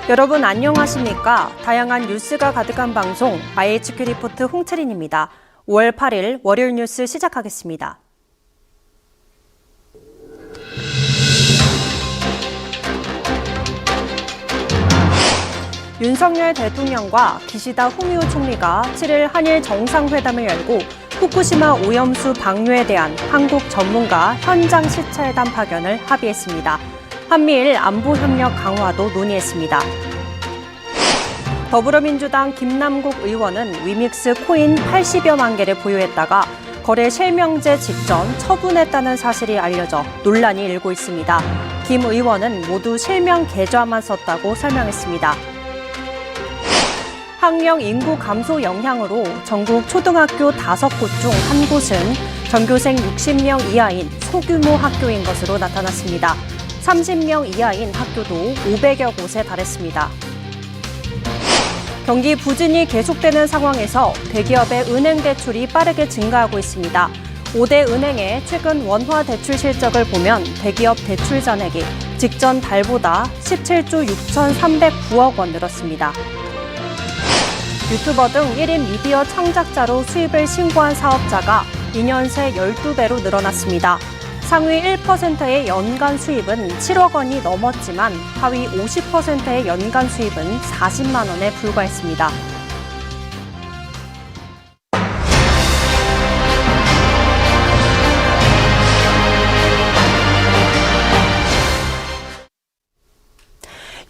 여러분 안녕하십니까? 다양한 뉴스가 가득한 방송 IHQ 리포트 홍채린입니다. 5월 8일 월요일 뉴스 시작하겠습니다. 윤석열 대통령과 기시다 후미오 총리가 7일 한일 정상회담을 열고 후쿠시마 오염수 방류에 대한 한국 전문가 현장 시찰단 파견을 합의했습니다. 한미일 안보 협력 강화도 논의했습니다. 더불어민주당 김남국 의원은 위믹스 코인 80여만 개를 보유했다가 거래 실명제 직전 처분했다는 사실이 알려져 논란이 일고 있습니다. 김 의원은 모두 실명 계좌만 썼다고 설명했습니다. 학령 인구 감소 영향으로 전국 초등학교 5곳 중 한 곳은 전교생 60명 이하인 소규모 학교인 것으로 나타났습니다. 30명 이하인 학교도 500여 곳에 달했습니다. 경기 부진이 계속되는 상황에서 대기업의 은행 대출이 빠르게 증가하고 있습니다. 5대 은행의 최근 원화 대출 실적을 보면 대기업 대출 잔액이 직전 달보다 17조 6,309억 원 늘었습니다. 유튜버 등 1인 미디어 창작자로 수입을 신고한 사업자가 2년 새 12배로 늘어났습니다. 상위 1%의 연간 수입은 7억 원이 넘었지만 하위 50%의 연간 수입은 40만 원에 불과했습니다.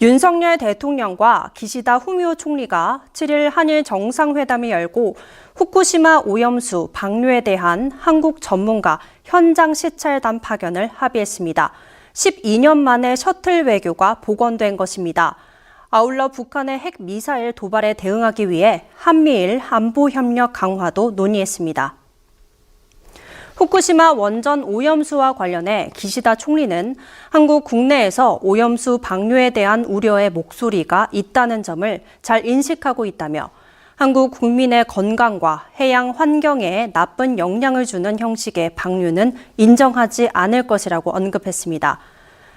윤석열 대통령과 기시다 후미오 총리가 7일 한일 정상회담을 열고 후쿠시마 오염수 방류에 대한 한국 전문가 현장 시찰단 파견을 합의했습니다. 12년 만에 셔틀 외교가 복원된 것입니다. 아울러 북한의 핵 미사일 도발에 대응하기 위해 한미일 안보 협력 강화도 논의했습니다. 후쿠시마 원전 오염수와 관련해 기시다 총리는 한국 국내에서 오염수 방류에 대한 우려의 목소리가 있다는 점을 잘 인식하고 있다며 한국 국민의 건강과 해양 환경에 나쁜 영향을 주는 형식의 방류는 인정하지 않을 것이라고 언급했습니다.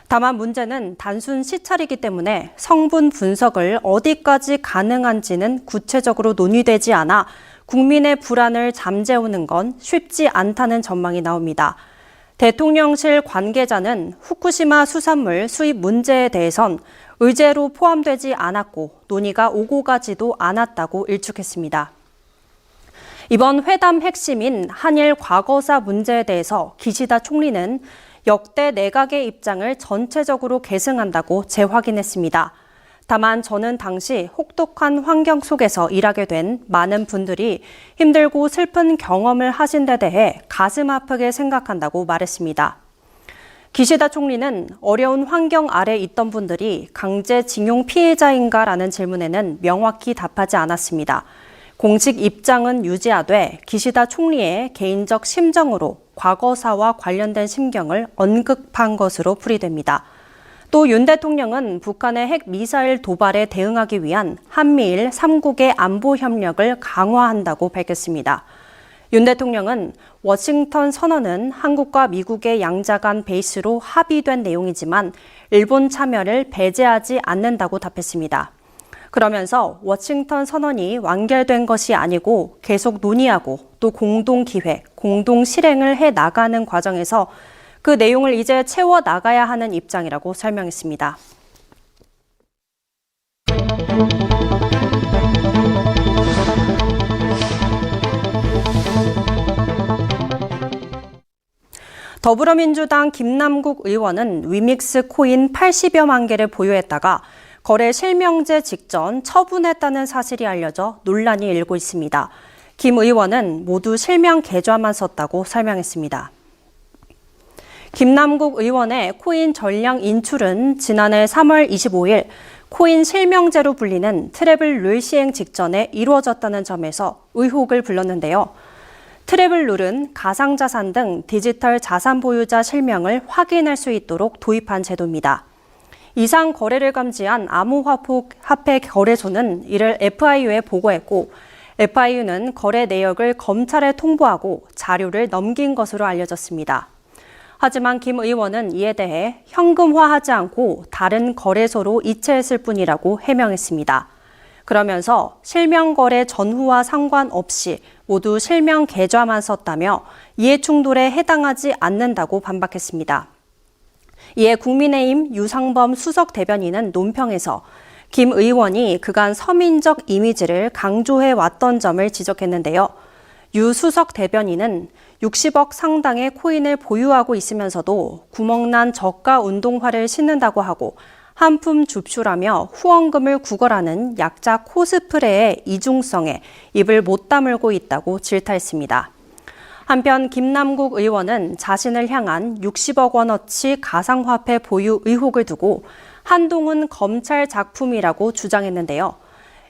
다만 문제는 단순 시찰이기 때문에 성분 분석을 어디까지 가능한지는 구체적으로 논의되지 않아 국민의 불안을 잠재우는 건 쉽지 않다는 전망이 나옵니다. 대통령실 관계자는 후쿠시마 수산물 수입 문제에 대해선 의제로 포함되지 않았고 논의가 오고 가지도 않았다고 일축했습니다. 이번 회담 핵심인 한일 과거사 문제에 대해서 기시다 총리는 역대 내각의 입장을 전체적으로 계승한다고 재확인했습니다. 다만 저는 당시 혹독한 환경 속에서 일하게 된 많은 분들이 힘들고 슬픈 경험을 하신 데 대해 가슴 아프게 생각한다고 말했습니다. 기시다 총리는 어려운 환경 아래 있던 분들이 강제징용 피해자인가라는 질문에는 명확히 답하지 않았습니다. 공식 입장은 유지하되 기시다 총리의 개인적 심정으로 과거사와 관련된 심경을 언급한 것으로 풀이됩니다. 또 윤 대통령은 북한의 핵 미사일 도발에 대응하기 위한 한미일 3국의 안보 협력을 강화한다고 밝혔습니다. 윤 대통령은 워싱턴 선언은 한국과 미국의 양자 간 베이스로 합의된 내용이지만 일본 참여를 배제하지 않는다고 답했습니다. 그러면서 워싱턴 선언이 완결된 것이 아니고 계속 논의하고 또 공동 기획, 공동 실행을 해 나가는 과정에서 그 내용을 이제 채워 나가야 하는 입장이라고 설명했습니다. 더불어민주당 김남국 의원은 위믹스 코인 80여만 개를 보유했다가 거래 실명제 직전 처분했다는 사실이 알려져 논란이 일고 있습니다. 김 의원은 모두 실명 계좌만 썼다고 설명했습니다. 김남국 의원의 코인 전량 인출은 지난해 3월 25일 코인 실명제로 불리는 트래블 룰 시행 직전에 이루어졌다는 점에서 의혹을 불렀는데요. 트래블 룰은 가상자산 등 디지털 자산 보유자 실명을 확인할 수 있도록 도입한 제도입니다. 이상 거래를 감지한 암호화폐 거래소는 이를 FIU에 보고했고 FIU는 거래 내역을 검찰에 통보하고 자료를 넘긴 것으로 알려졌습니다. 하지만 김 의원은 이에 대해 현금화하지 않고 다른 거래소로 이체했을 뿐이라고 해명했습니다. 그러면서 실명 거래 전후와 상관없이 모두 실명 계좌만 썼다며 이해충돌에 해당하지 않는다고 반박했습니다. 이에 국민의힘 유상범 수석 대변인은 논평에서 김 의원이 그간 서민적 이미지를 강조해 왔던 점을 지적했는데요. 유 수석 대변인은 60억 상당의 코인을 보유하고 있으면서도 구멍난 저가 운동화를 신는다고 하고 한품 줍쇼라며 후원금을 구걸하는 약자 코스프레의 이중성에 입을 못 다물고 있다고 질타했습니다. 한편 김남국 의원은 자신을 향한 60억 원어치 가상화폐 보유 의혹을 두고 한동훈 검찰 작품이라고 주장했는데요.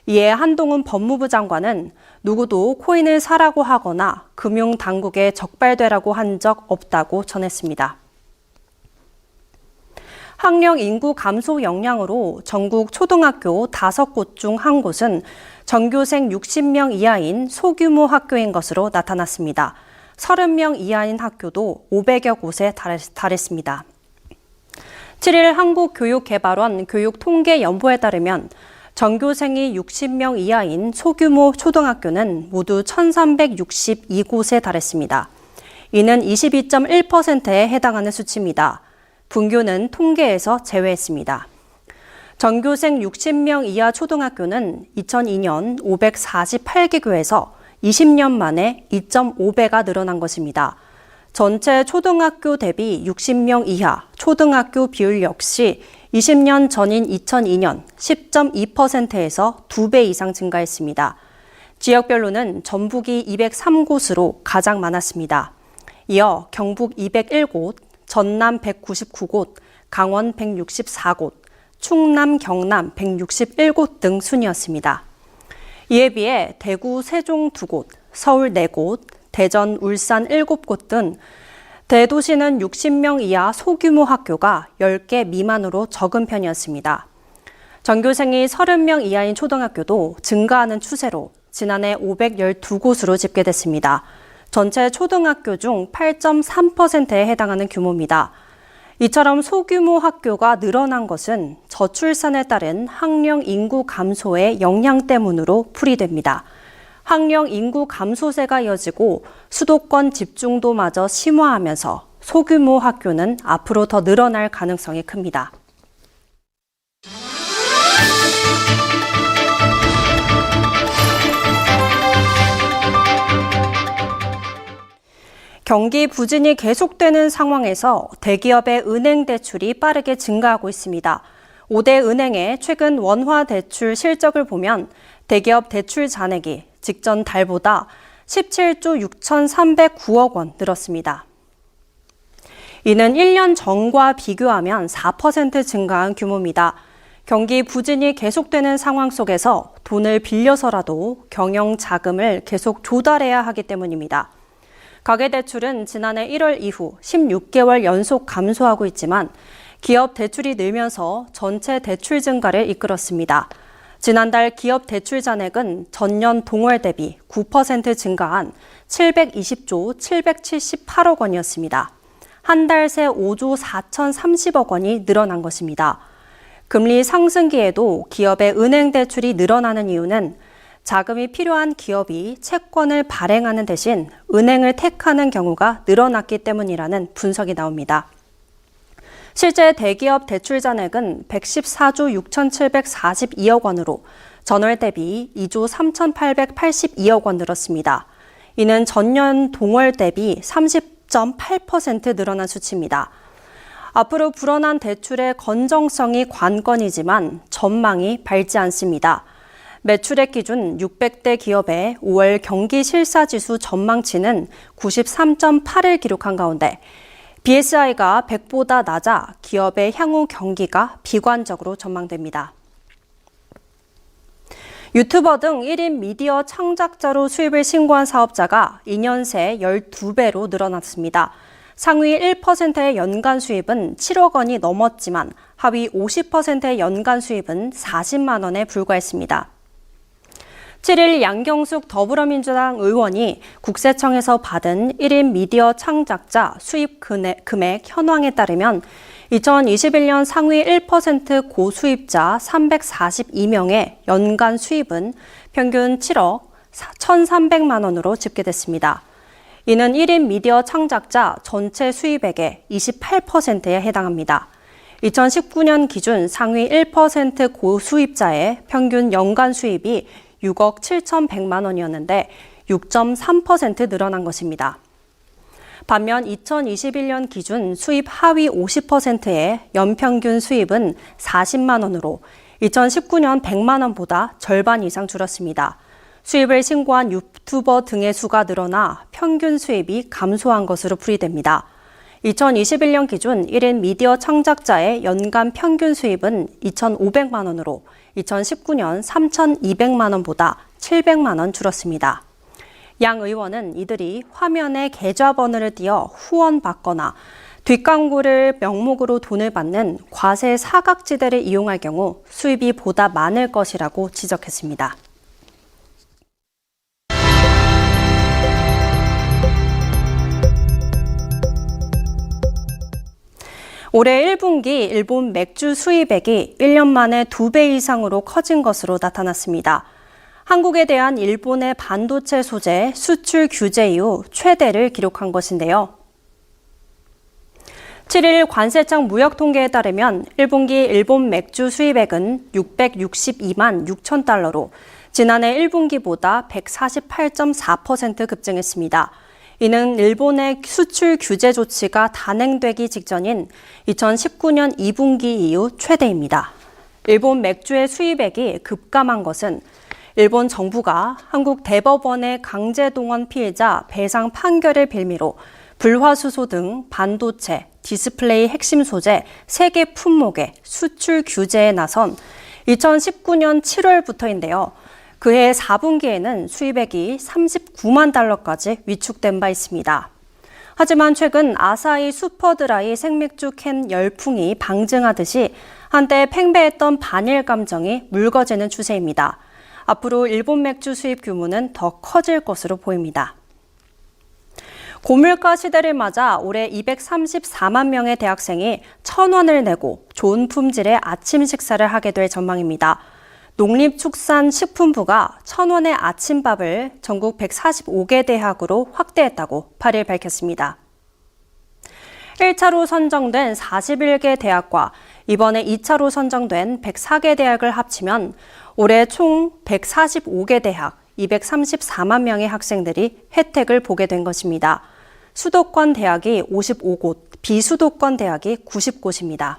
이에 한동훈 법무부 장관은 누구도 코인을 사라고 하거나 금융당국에 적발되라고 한 적 없다고 전했습니다. 학령 인구 감소 영향으로 전국 초등학교 5곳 중 한 곳은 전교생 60명 이하인 소규모 학교인 것으로 나타났습니다. 30명 이하인 학교도 500여 곳에 달했습니다. 7일 한국교육개발원 교육통계연보에 따르면 전교생이 60명 이하인 소규모 초등학교는 모두 1,362곳에 달했습니다. 이는 22.1%에 해당하는 수치입니다. 분교는 통계에서 제외했습니다. 전교생 60명 이하 초등학교는 2002년 548개교에서 20년 만에 2.5배가 늘어난 것입니다. 전체 초등학교 대비 60명 이하 초등학교 비율 역시 20년 전인 2002년 10.2%에서 2배 이상 증가했습니다. 지역별로는 전북이 203곳으로 가장 많았습니다. 이어 경북 201곳, 전남 199곳, 강원 164곳, 충남, 경남 161곳 등 순이었습니다. 이에 비해 대구, 세종 2곳, 서울 4곳, 대전, 울산 7곳 등 대도시는 60명 이하 소규모 학교가 10개 미만으로 적은 편이었습니다. 전교생이 30명 이하인 초등학교도 증가하는 추세로 지난해 512곳으로 집계됐습니다. 전체 초등학교 중 8.3%에 해당하는 규모입니다. 이처럼 소규모 학교가 늘어난 것은 저출산에 따른 학령 인구 감소의 영향 때문으로 풀이됩니다. 학령 인구 감소세가 이어지고 수도권 집중도마저 심화하면서 소규모 학교는 앞으로 더 늘어날 가능성이 큽니다. 경기 부진이 계속되는 상황에서 대기업의 은행 대출이 빠르게 증가하고 있습니다. 5대 은행의 최근 원화 대출 실적을 보면 대기업 대출 잔액이 직전 달보다 17조 6,309억 원 늘었습니다. 이는 1년 전과 비교하면 4% 증가한 규모입니다. 경기 부진이 계속되는 상황 속에서 돈을 빌려서라도 경영 자금을 계속 조달해야 하기 때문입니다. 가계대출은 지난해 1월 이후 16개월 연속 감소하고 있지만 기업 대출이 늘면서 전체 대출 증가를 이끌었습니다. 지난달 기업 대출 잔액은 전년 동월 대비 9% 증가한 720조 778억 원이었습니다. 한 달 새 5조 4,030억 원이 늘어난 것입니다. 금리 상승기에도 기업의 은행 대출이 늘어나는 이유는 자금이 필요한 기업이 채권을 발행하는 대신 은행을 택하는 경우가 늘어났기 때문이라는 분석이 나옵니다. 실제 대기업 대출 잔액은 114조 6,742억 원으로 전월 대비 2조 3,882억 원 늘었습니다. 이는 전년 동월 대비 30.8% 늘어난 수치입니다. 앞으로 불어난 대출의 건정성이 관건이지만 전망이 밝지 않습니다. 매출액 기준 600대 기업의 5월 경기 실사지수 전망치는 93.8을 기록한 가운데 BSI가 100보다 낮아 기업의 향후 경기가 비관적으로 전망됩니다. 유튜버 등 1인 미디어 창작자로 수입을 신고한 사업자가 2년 새 12배로 늘어났습니다. 상위 1%의 연간 수입은 7억 원이 넘었지만 하위 50%의 연간 수입은 40만 원에 불과했습니다. 7일 양경숙 더불어민주당 의원이 국세청에서 받은 1인 미디어 창작자 수입 금액 현황에 따르면 2021년 상위 1% 고수입자 342명의 연간 수입은 평균 7억 1,300만 원으로 집계됐습니다. 이는 1인 미디어 창작자 전체 수입액의 28%에 해당합니다. 2019년 기준 상위 1% 고수입자의 평균 연간 수입이 6억 7,100만 원이었는데 6.3% 늘어난 것입니다. 반면 2021년 기준 수입 하위 50%의 연평균 수입은 40만 원으로 2019년 100만 원보다 절반 이상 줄었습니다. 수입을 신고한 유튜버 등의 수가 늘어나 평균 수입이 감소한 것으로 풀이됩니다. 2021년 기준 1인 미디어 창작자의 연간 평균 수입은 2,500만 원으로 2019년 3,200만 원보다 700만 원 줄었습니다. 양 의원은 이들이 화면에 계좌번호를 띄어 후원받거나 뒷광고를 명목으로 돈을 받는 과세 사각지대를 이용할 경우 수입이 보다 많을 것이라고 지적했습니다. 올해 1분기 일본 맥주 수입액이 1년 만에 2배 이상으로 커진 것으로 나타났습니다. 한국에 대한 일본의 반도체 소재 수출 규제 이후 최대를 기록한 것인데요. 7일 관세청 무역 통계에 따르면 1분기 일본 맥주 수입액은 662만 6천 달러로 지난해 1분기보다 148.4% 급증했습니다. 이는 일본의 수출 규제 조치가 단행되기 직전인 2019년 2분기 이후 최대입니다. 일본 맥주의 수입액이 급감한 것은 일본 정부가 한국 대법원의 강제동원 피해자 배상 판결을 빌미로 불화수소 등 반도체, 디스플레이 핵심 소재 3개 품목의 수출 규제에 나선 2019년 7월부터인데요. 그해 4분기에는 수입액이 39만 달러까지 위축된 바 있습니다. 하지만 최근 아사히 슈퍼드라이 생맥주 캔 열풍이 방증하듯이 한때 팽배했던 반일 감정이 묽어지는 추세입니다. 앞으로 일본 맥주 수입 규모는 더 커질 것으로 보입니다. 고물가 시대를 맞아 올해 234만 명의 대학생이 1,000원을 내고 좋은 품질의 아침 식사를 하게 될 전망입니다. 농림축산식품부가 1,000원의 아침밥을 전국 145개 대학으로 확대했다고 8일 밝혔습니다. 1차로 선정된 41개 대학과 이번에 2차로 선정된 104개 대학을 합치면 올해 총 145개 대학, 234만 명의 학생들이 혜택을 보게 된 것입니다. 수도권 대학이 55곳, 비수도권 대학이 90곳입니다.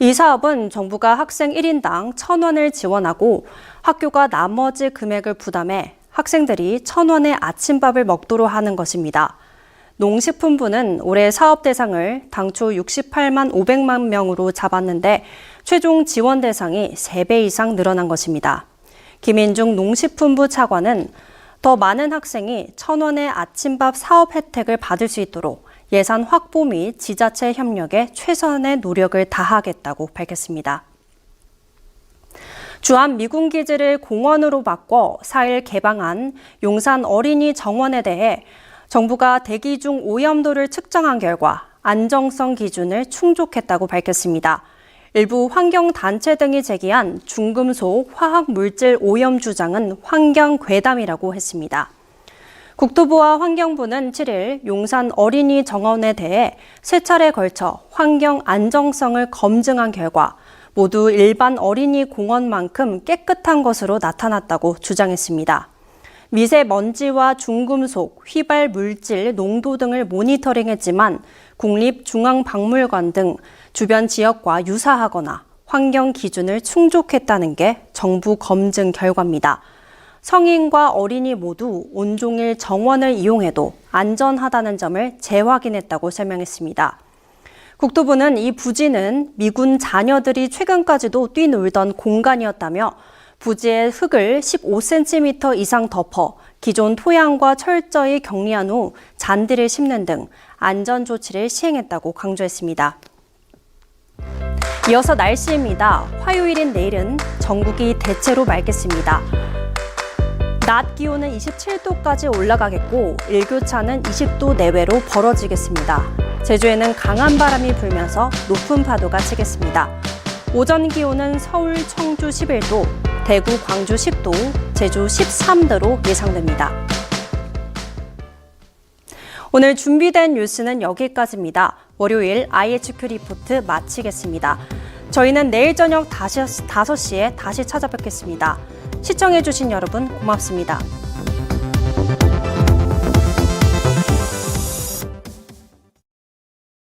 이 사업은 정부가 학생 1인당 1,000원을 지원하고 학교가 나머지 금액을 부담해 학생들이 1,000원의 아침밥을 먹도록 하는 것입니다. 농식품부는 올해 사업 대상을 당초 68만 500만 명으로 잡았는데 최종 지원 대상이 3배 이상 늘어난 것입니다. 김인중 농식품부 차관은 더 많은 학생이 1,000원의 아침밥 사업 혜택을 받을 수 있도록 예산 확보 및 지자체 협력에 최선의 노력을 다하겠다고 밝혔습니다. 주한미군기지를 공원으로 바꿔 4일 개방한 용산 어린이 정원에 대해 정부가 대기 중 오염도를 측정한 결과 안정성 기준을 충족했다고 밝혔습니다. 일부 환경단체 등이 제기한 중금속 화학물질 오염 주장은 환경괴담이라고 했습니다. 국토부와 환경부는 7일 용산 어린이 정원에 대해 3차례 걸쳐 환경 안정성을 검증한 결과 모두 일반 어린이 공원만큼 깨끗한 것으로 나타났다고 주장했습니다. 미세먼지와 중금속, 휘발 물질 농도 등을 모니터링했지만 국립중앙박물관 등 주변 지역과 유사하거나 환경 기준을 충족했다는 게 정부 검증 결과입니다. 성인과 어린이 모두 온종일 정원을 이용해도 안전하다는 점을 재확인했다고 설명했습니다. 국토부는 이 부지는 미군 자녀들이 최근까지도 뛰놀던 공간이었다며 부지의 흙을 15cm 이상 덮어 기존 토양과 철저히 격리한 후 잔디를 심는 등 안전 조치를 시행했다고 강조했습니다. 이어서 날씨입니다. 화요일인 내일은 전국이 대체로 맑겠습니다. 낮 기온은 27도까지 올라가겠고 일교차는 20도 내외로 벌어지겠습니다. 제주에는 강한 바람이 불면서 높은 파도가 치겠습니다. 오전 기온은 서울, 청주 11도, 대구, 광주 10도, 제주 13도로 예상됩니다. 오늘 준비된 뉴스는 여기까지입니다. 월요일 IHQ 리포트 마치겠습니다. 저희는 내일 저녁 5시에 다시 찾아뵙겠습니다. 시청해주신 여러분 고맙습니다.